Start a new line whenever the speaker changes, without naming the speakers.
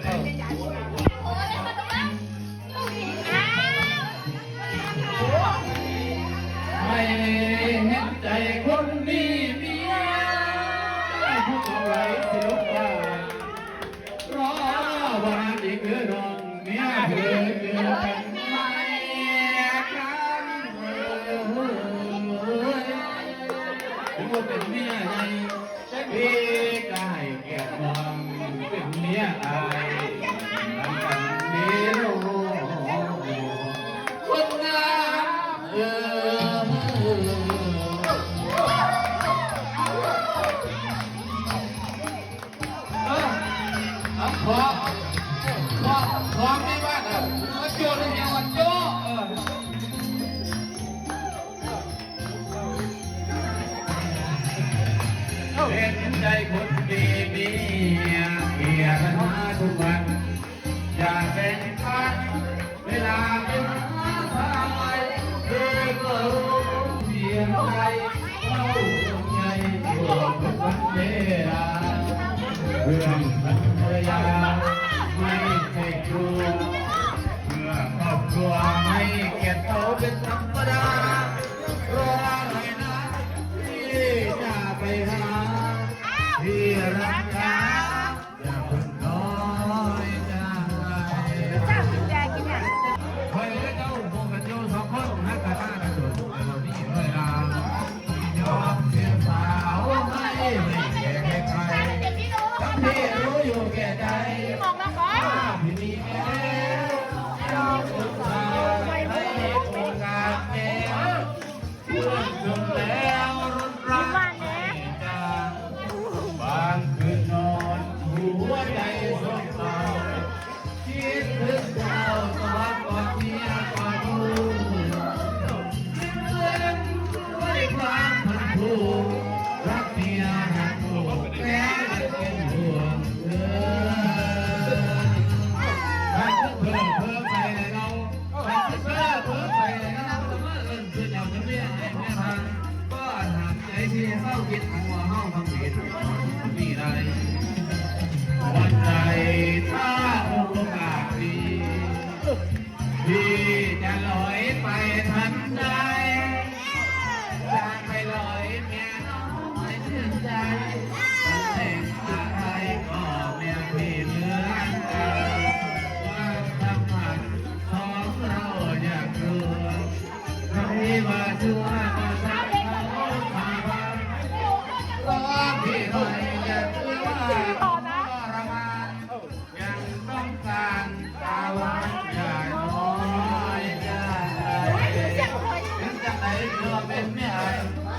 ไม่เห็นใจคนมีเมียผู้เอาไว้สิลุกว่ารอวันอีกคือน้องเมียคือเป็นไม่กันถึงว่าเป็นเมียใหญ่พี่ก็ให้แก่มองเป็นเมียอายทำกันดีรู้คนงามขอไม่ว่าโจ้เลยยังวันโจ้เป็นใจคนดีมีเกียรติมาทุกวันอยากเป็นพันเวลาเป็นสายเธอก็รู้เพียงใจเข้าใจตัวเป็นวันเวลาเรื่องภรรยาไม่ใช่ครัวเพื่อครอบครัวไม่เกียรติเขาเป็นธรรมดารอหน่อยนะที่จะไปหาที่รักษาอย่าเพิ่งน้อยใจ
จ้ากินแดงกินอย่าง
เฮ้ยเจ้าพวกกันโยสองคนนักกระทากระโดดแต่เรานี่เวลายอมเสียสาวไม่แก่ใครที่รู้อยู่แก่ใจที่มีแม่ยอมสุดสายให้โอกาสแก่เพื่อนจนแล้วรุนรักไม่จางบางคืนนอนหัวใจสดเศร้าคิดถึงเจ้าสวัสดิ์ก่อนเมียก่อนลูกคิดเล่นด้วยความพันผูกรักเมียหักลูกแม้เป็นห่วงเธอถ้าเพิ่มไปเราถ้าเพิ่มไปเราแต่ว่าเอิ้นคือเจ้าจะเมียให้เมียทางก็หักใจที่เศร้าคิดหัวเฮาทำผิดมีไรวันใจถ้าโอกาสดีที่จะลอยไปทันใดจะไปลอยเมียน้อยชื่นใจเด็กอะไรก็เมียพี่เหมือนกันว่าทำมันของเราอยากรู้ใครว่าชั่วก็สักเขาพาไปก็พี่หน่อยอยากรู้ว่า